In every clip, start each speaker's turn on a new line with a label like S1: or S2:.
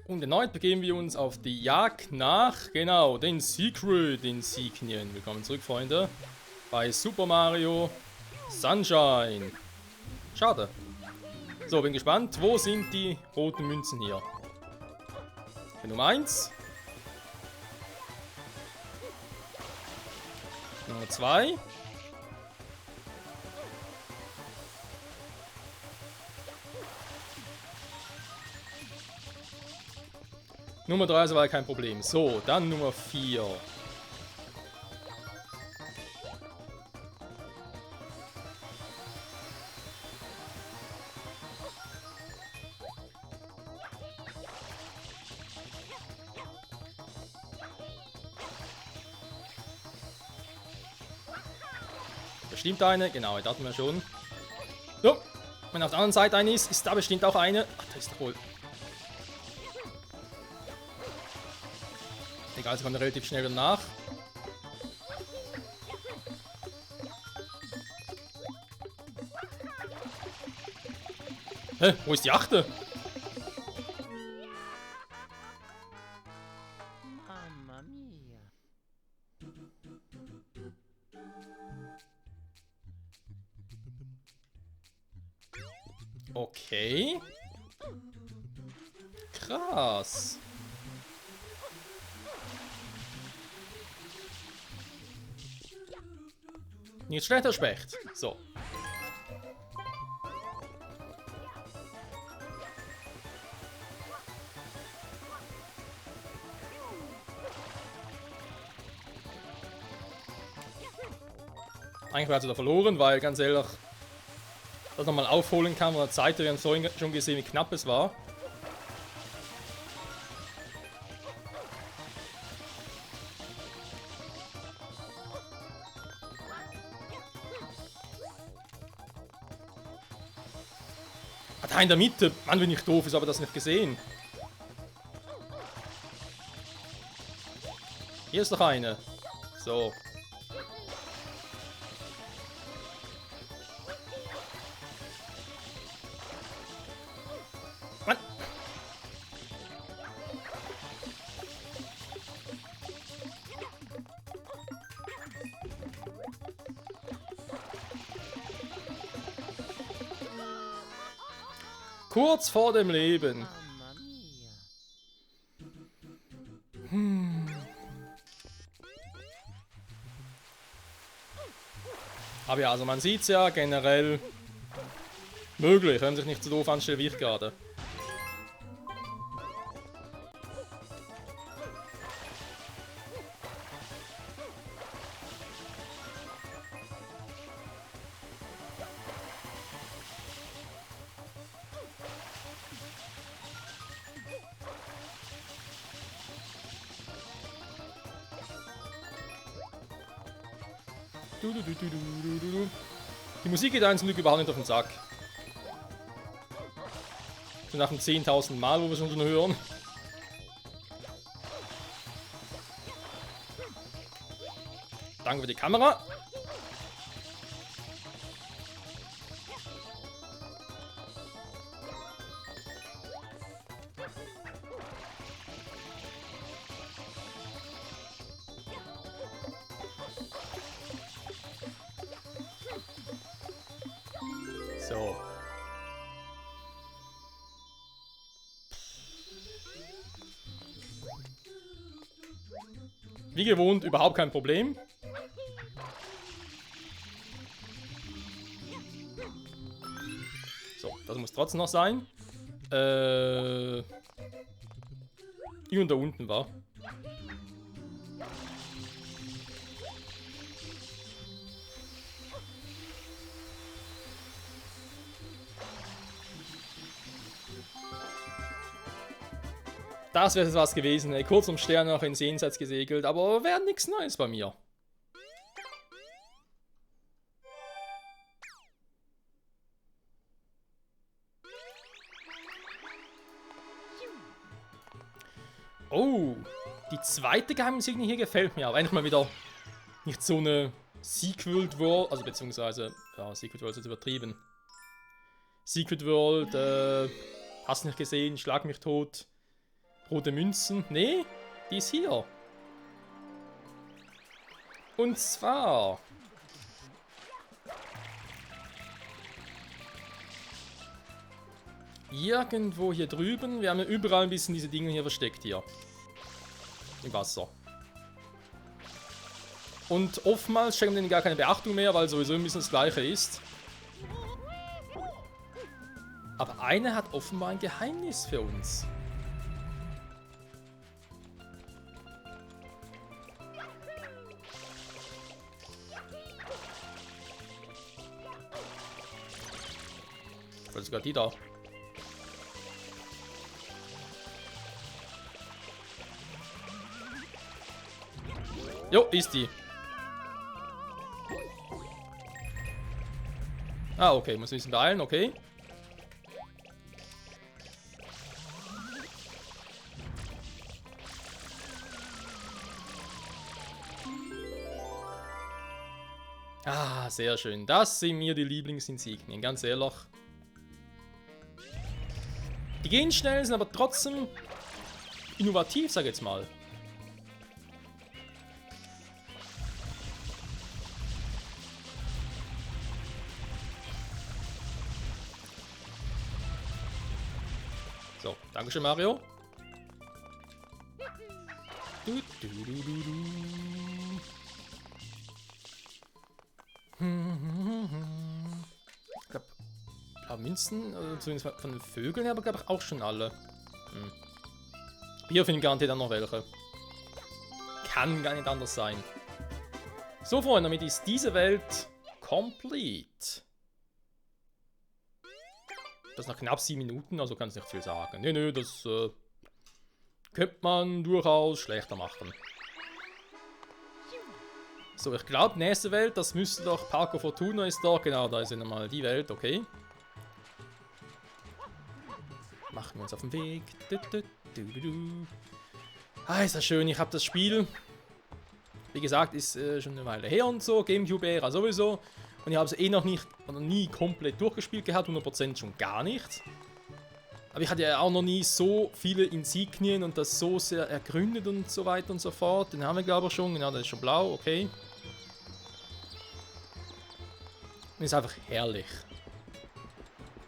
S1: Und erneut begeben wir uns auf die Jagd nach, genau, den Secret Insignien. Willkommen zurück, Freunde, bei Super Mario Sunshine. Schade. So, bin gespannt. Wo sind die roten Münzen hier? Okay, Nummer 1. Nummer 2. Nummer 3 ist aber kein Problem. So, dann Nummer 4. Bestimmt eine, genau, da hatten wir schon. So, wenn auf der anderen Seite eine ist, ist da bestimmt auch eine. Ach, da ist doch wohl. Egal, sie kommt relativ schnell danach. Hä, wo ist die 8.?
S2: Mamma mia.
S1: Okay. Krass. Nicht schlechter Specht. So. Eigentlich hat sie da verloren, weil ganz ehrlich, das nochmal aufholen kann von der Zeit. Wir haben vorhin schon gesehen, wie knapp es war. Ah, da in der Mitte. Mann, bin ich doof, ist aber das nicht gesehen. Hier ist noch eine. So. Mann. Kurz vor dem Leben.
S2: Mamma mia.
S1: Aber ja, also man sieht es ja generell möglich, wenn man sich nicht so doof anstellt wie ich gerade. Die Musik geht einem zum Glück überhaupt nicht auf den Sack. So nach dem 10.000 Mal, wo wir es schon hören. Danke für die Kamera. So. Wie gewohnt, überhaupt kein Problem. So, das muss trotzdem noch sein. Und da unten war. Das wäre jetzt was gewesen, ey. Kurz um Stern noch ins Jenseits gesegelt, aber wäre nichts Neues bei mir. Oh, die zweite Geheimnisinsignie hier gefällt mir, aber eigentlich mal wieder nicht so eine Secret World, also beziehungsweise, ja, Secret World ist jetzt übertrieben. Secret World, hast nicht gesehen, schlag mich tot. Rote Münzen. Nee, die ist hier. Und zwar... irgendwo hier drüben. Wir haben ja überall ein bisschen diese Dinge hier versteckt hier. Im Wasser. Und oftmals schenken wir denen gar keine Beachtung mehr, weil sowieso ein bisschen das Gleiche ist. Aber eine hat offenbar ein Geheimnis für uns. Vielleicht sogar die da. Jo, ist die. Ah, okay, muss ein bisschen beeilen, okay. Ah, sehr schön. Das sind mir die Lieblingsinsignien, ganz ehrlich. Die gehen schnell, sind aber trotzdem innovativ, sag ich jetzt mal. So, dankeschön, Mario. Ich glaube, Münzen, zumindest von den Vögeln her, aber glaube ich auch schon alle. Hier finden garantiert dann noch welche. Kann gar nicht anders sein. So, Freunde, damit ist diese Welt complete. Das nach knapp 7 Minuten, also kann es nicht viel sagen. Nö, das könnte man durchaus schlechter machen. So, ich glaube, nächste Welt, das müsste doch Parco Fortuna ist da. Genau, da ist ja nochmal die Welt, okay. Machen wir uns auf den Weg. Ah, ist das schön, ich habe das Spiel. Wie gesagt, ist schon eine Weile her und so. Gamecube-Ära sowieso. Und ich habe es eh noch nie komplett durchgespielt gehabt, 100% schon gar nicht. Aber ich hatte ja auch noch nie so viele Insignien und das so sehr ergründet und so weiter und so fort. Den haben wir, glaube ich, schon. Genau, der ist schon blau, okay. Und ist einfach herrlich.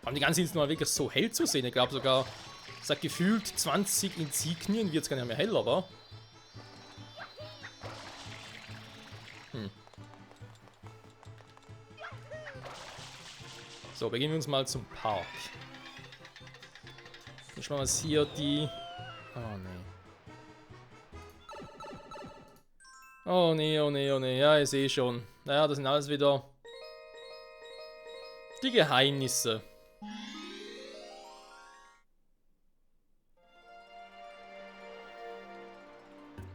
S1: Vor allem die ganze Insel mal wirklich so hell zu sehen. Ich glaube sogar, seit gefühlt 20 Insignien wird es gar nicht mehr hell, aber. So, begeben wir uns mal zum Park. Ich schau mal, was hier die... Oh, nee. Oh, nee, oh, nee, oh, nee. Ja, ich sehe schon. Naja, das sind alles wieder... die Geheimnisse.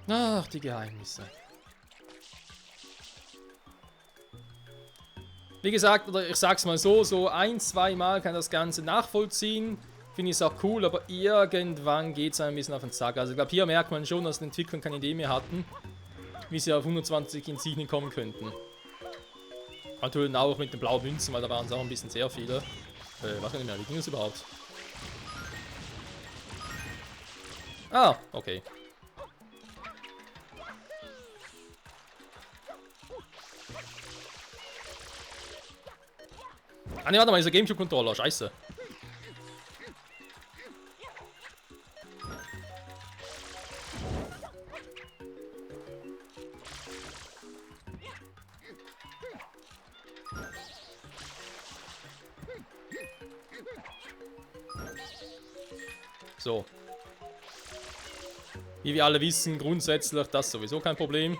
S1: Ach, die Geheimnisse. Wie gesagt, oder ich sag's mal so 1-2 Mal kann das Ganze nachvollziehen. Finde ich es auch cool, aber irgendwann geht es ein bisschen auf den Sack. Also ich glaube, hier merkt man schon, dass die Entwickler keine Idee mehr hatten, wie sie auf 120 Insignien kommen könnten. Natürlich auch mit den blauen Münzen, weil da waren es auch ein bisschen sehr viele. Was kann ich mehr, wie ging das überhaupt? Ah, okay. Ah ne, warte mal, dieser Gamecube-Controller, scheiße. So. Wie wir alle wissen, grundsätzlich das sowieso kein Problem.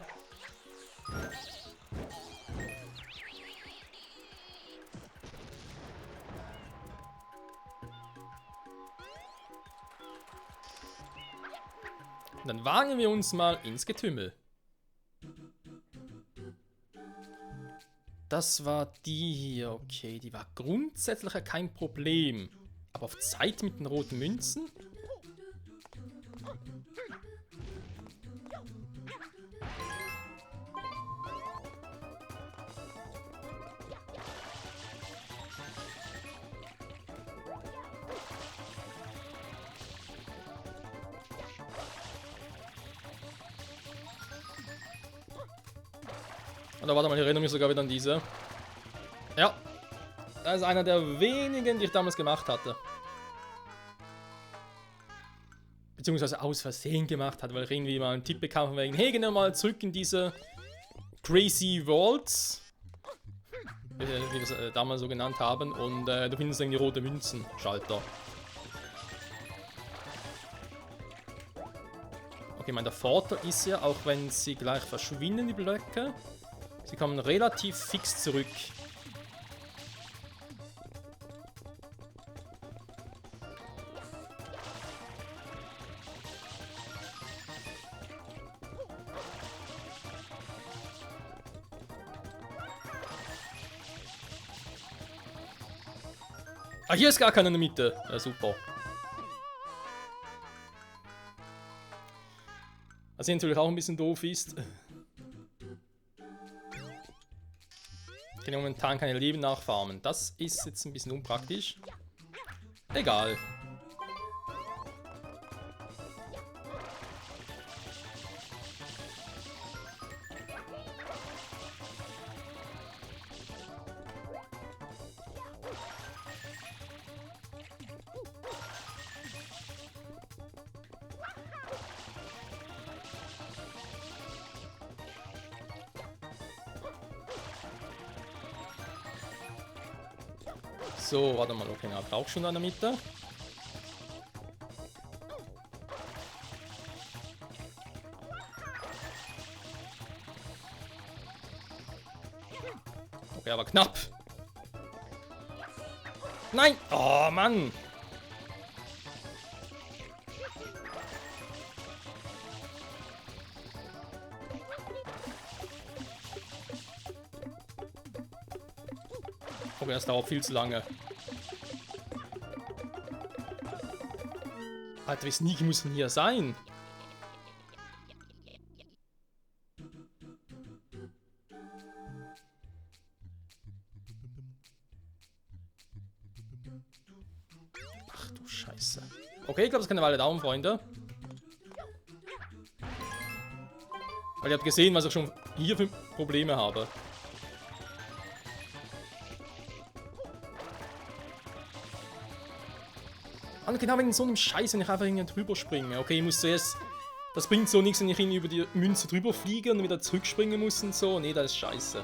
S1: Dann wagen wir uns mal ins Getümmel. Das war die hier, okay. Die war grundsätzlich ja kein Problem. Aber auf Zeit mit den roten Münzen? Oder warte mal, ich erinnere mich sogar wieder an diese. Ja. Das ist einer der wenigen, die ich damals gemacht hatte. Beziehungsweise aus Versehen gemacht hatte, weil ich irgendwie mal einen Tipp bekam von wegen, hey, geh mal zurück in diese Crazy Vaults. Wie wir es damals so genannt haben. Und du findest irgendwie rote Münzen-Schalter. Okay, der Vorteil ist ja, auch wenn sie gleich verschwinden, die Blöcke, sie kommen relativ fix zurück. Ah, hier ist gar keiner in der Mitte. Ja, super. Was hier natürlich auch ein bisschen doof ist. Ich kann momentan keine Leben nachfarmen. Das ist jetzt ein bisschen unpraktisch. Egal. So, warte mal, okay, er braucht schon eine Mitte. Okay, aber knapp. Nein! Oh, Mann! Okay, das dauert viel zu lange. Alter, wie sneaky muss denn hier sein? Ach du Scheiße. Okay, ich glaube, das kann eine Weile dauern, Freunde. Weil ihr habt gesehen, was ich schon hier für Probleme habe. Und genau wegen so einem Scheiß, wenn ich einfach irgendwie drüber springe. Okay, ich muss zuerst... Das bringt so nichts, wenn ich irgendwie über die Münze drüber fliege und wieder zurückspringen muss und so. Nee, das ist scheiße.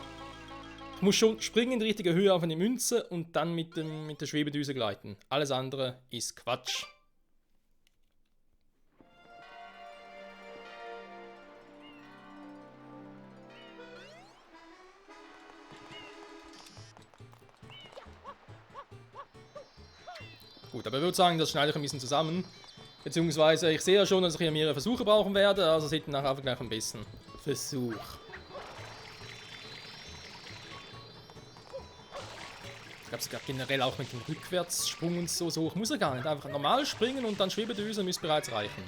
S1: Ich muss schon springen in die richtige Höhe auf eine Münze und dann mit der Schwebedüse gleiten. Alles andere ist Quatsch. Gut, aber ich würde sagen, das schneide ich ein bisschen zusammen. Beziehungsweise, ich sehe ja schon, dass ich hier mehrere Versuche brauchen werde, also seht ihr nachher einfach gleich ein bisschen Versuch. Ich glaube sogar generell auch mit dem Rückwärtssprung und so hoch muss er gar nicht. Einfach normal springen und dann Schwebedüse müsste bereits reichen.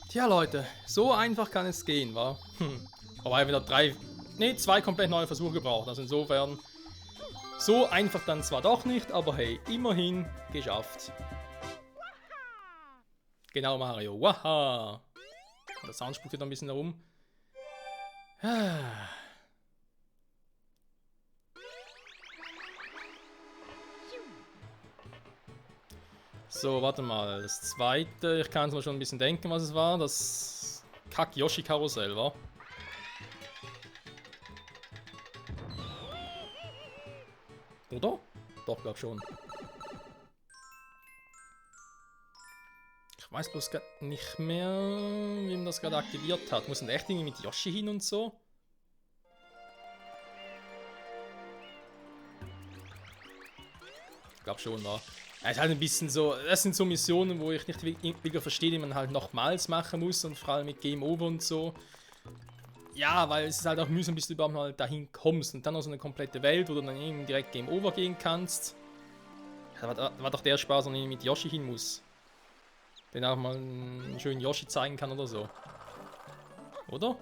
S1: Tja Leute, so einfach kann es gehen, wa? Aber ich habe wieder zwei komplett neue Versuche gebraucht. Also insofern So einfach dann zwar doch nicht, aber hey, immerhin geschafft. Genau, Mario. Waha! Der Sound spuckt wieder ein bisschen herum. So, warte mal. Das zweite, ich kann es mir schon ein bisschen denken, was es war. Das Kack-Yoshi-Karussell, war. Oder? Doch, glaub schon. Ich weiß bloß nicht mehr, wie man das gerade aktiviert hat. Muss man echt irgendwie mit Yoshi hin und so? Ich glaube schon, da. Es ist halt ein bisschen so, das sind so Missionen, wo ich nicht wirklich verstehe, die man halt nochmals machen muss und vor allem mit Game Over und so. Ja, weil es ist halt auch mühsam, bis du überhaupt mal dahin kommst und dann noch so eine komplette Welt, wo du dann eben direkt Game Over gehen kannst. Da war doch der Spaß, wenn ich mit Yoshi hin muss. Den auch mal einen schönen Yoshi zeigen kann oder so. Oder?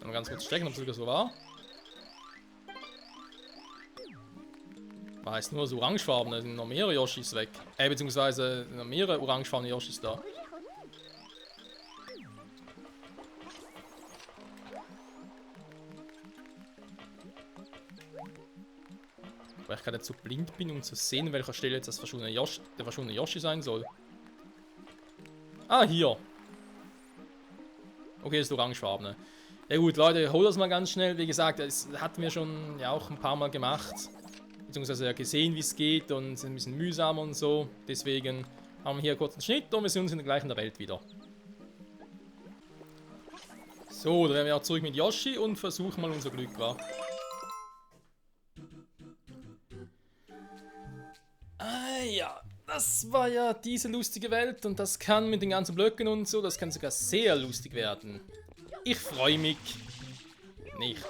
S1: Mal ganz kurz checken, ob es sogar so war. War jetzt nur so orangefarbene, sind noch mehrere Yoshis weg. Beziehungsweise noch mehrere orangefarbene Yoshis da. Weil ich gerade zu blind bin, um zu sehen, an welcher Stelle jetzt der verschwundene Yoshi sein soll. Ah, hier. Okay, das ist orangefarbene. Ja gut, Leute, hol das mal ganz schnell. Wie gesagt, das hatten wir schon ja auch ein paar Mal gemacht. Beziehungsweise ja gesehen, wie es geht und es ist ein bisschen mühsam und so. Deswegen haben wir hier kurz einen Schnitt und wir sehen uns gleich in der Welt wieder. So, dann werden wir auch zurück mit Yoshi und versuchen mal unser Glück, wa? Ah ja, das war ja diese lustige Welt und das kann mit den ganzen Blöcken und so, das kann sogar sehr lustig werden. Ich freue mich nicht.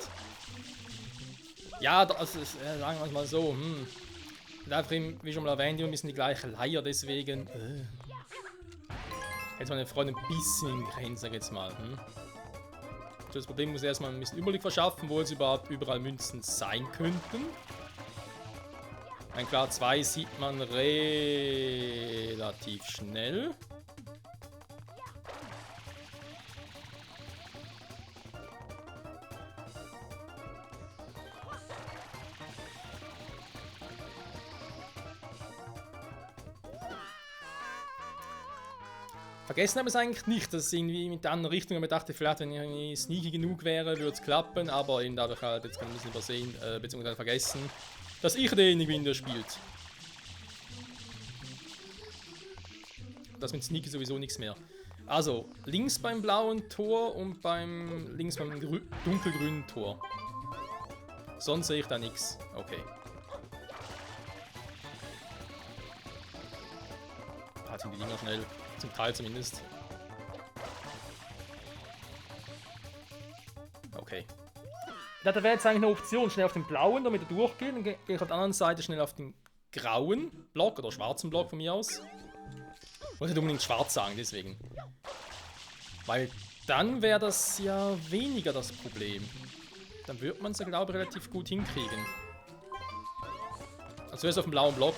S1: Ja, das ist, sagen wir es mal so, einfach, wie schon mal erwähnt, immer ein bisschen die gleiche Leier, deswegen jetzt meine Freunde ein bisschen in Grenzen jetzt mal. Das Problem muss erstmal ein bisschen Überblick verschaffen, wo jetzt überhaupt überall Münzen sein könnten. Ein klar, 2 sieht man relativ schnell. Vergessen habe ich es eigentlich nicht, dass es irgendwie mit der anderen Richtung, aber ich dachte, vielleicht, wenn ich irgendwie sneaky genug wäre, würde es klappen, aber eben dadurch halt jetzt kann ich ein bisschen übersehen, beziehungsweise vergessen, dass ich derjenige bin, der spielt. Das mit Sneaky sowieso nichts mehr. Also, links beim blauen Tor und links beim dunkelgrünen Tor. Sonst sehe ich da nichts. Okay. Halt sind die Dinger schnell. Zum Teil zumindest. Okay. Da wäre jetzt eigentlich eine Option, schnell auf den blauen, damit er durchgeht. Dann gehe ich auf der anderen Seite schnell auf den grauen Block oder schwarzen Block von mir aus. Ich wollte nicht unbedingt schwarz sagen, deswegen. Weil dann wäre das ja weniger das Problem. Dann wird man es ja, glaube ich, relativ gut hinkriegen. Also erst auf dem blauen Block.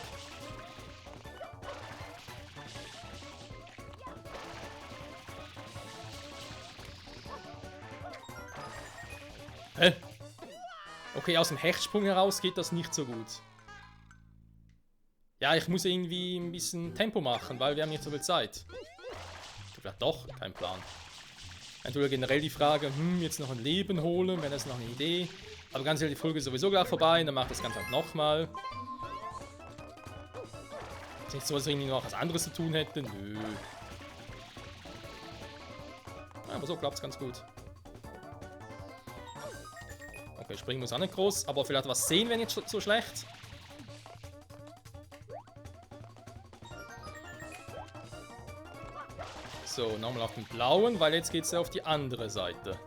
S1: Hä? Okay, aus dem Hechtsprung heraus geht das nicht so gut. Ja, ich muss irgendwie ein bisschen Tempo machen, weil wir haben nicht so viel Zeit. Vielleicht doch, kein Plan. Entweder generell die Frage, jetzt noch ein Leben holen, wäre das noch eine Idee. Aber ganz ehrlich, die Folge ist sowieso gleich vorbei, dann macht das Ganze halt nochmal. Ist nicht so, dass wir irgendwie noch was anderes zu tun hätten. Nö. Ja, aber so klappt es ganz gut. Okay, springen muss auch nicht groß, aber vielleicht was sehen wir nicht so schlecht. So, nochmal auf den blauen, weil jetzt geht es ja auf die andere Seite.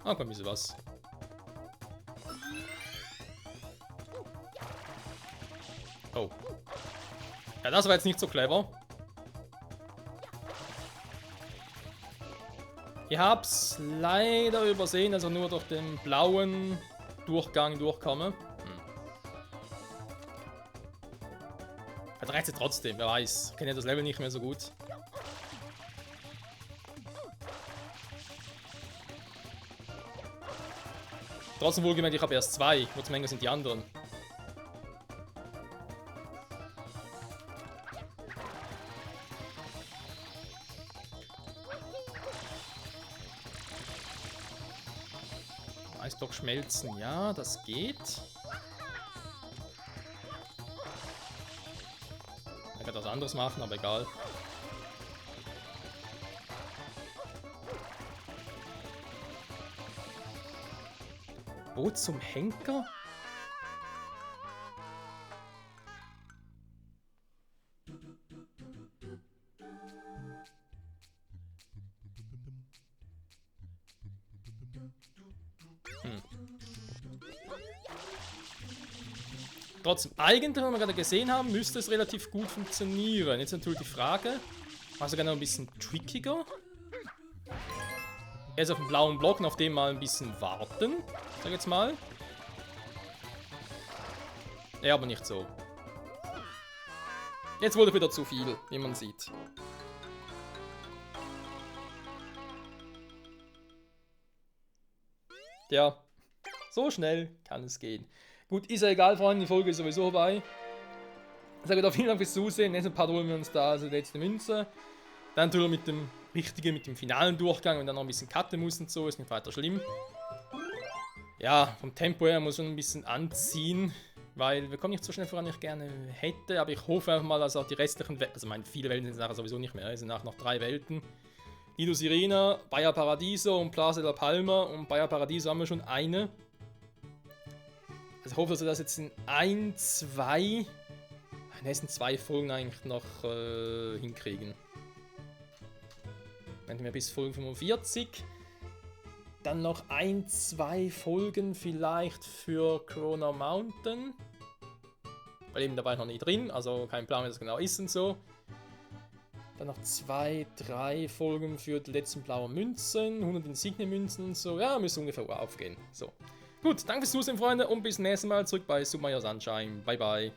S1: Ah, komm, ein bisschen was. Oh. Ja, das war jetzt nicht so clever. Ich hab's leider übersehen, also nur durch den blauen Durchgang durchkomme. Verdreht sie trotzdem, wer weiß. Ich kenne ja das Level nicht mehr so gut. Trotzdem wohlgemerkt, ich habe erst 2. Nur zum Menge sind die anderen. Eisblock schmelzen, ja, das geht. Ich kann was anderes machen, aber egal. Wo zum Henker? Trotzdem, eigentlich, wenn wir gerade gesehen haben, müsste es relativ gut funktionieren. Jetzt natürlich die Frage, war sogar noch ein bisschen trickiger. Erst auf den blauen Block, auf dem mal ein bisschen warten, sag ich jetzt mal. Ja, aber nicht so. Jetzt wurde wieder zu viel, wie man sieht. Ja, so schnell kann es gehen. Gut, ist ja egal, Freunde, die Folge ist sowieso vorbei. Ich sage vielen Dank fürs Zusehen. Nächsten Part holen wir uns da also die letzte Münze. Dann natürlich mit dem richtigen, mit dem finalen Durchgang und dann noch ein bisschen cutten muss und so, ist nicht weiter schlimm. Ja, vom Tempo her muss man ein bisschen anziehen, weil wir kommen nicht so schnell voran, wie ich gerne hätte. Aber ich hoffe einfach mal, dass auch die restlichen Welten, also meine, viele Welten sind es nachher sowieso nicht mehr, es sind nachher noch 3 Welten. Lido Sirena, Baja Paradiso und Plaza de la Palma. Und Baja Paradiso haben wir schon eine. Also ich hoffe, dass wir das jetzt in 1, 2, in den nächsten 2 Folgen eigentlich noch hinkriegen. Wenn wir bis Folge 45. Dann noch 1, 2 Folgen vielleicht für Corona Mountain. Weil eben dabei noch nie drin, also kein Plan, wie das genau ist und so. Dann noch 2, 3 Folgen für die letzten blauen Münzen, 100 Insigne-Münzen und so. Ja, müsste ungefähr aufgehen. So. Gut, danke fürs Zusehen, Freunde, und bis zum nächsten Mal zurück bei Super Mario Sunshine. Bye, bye.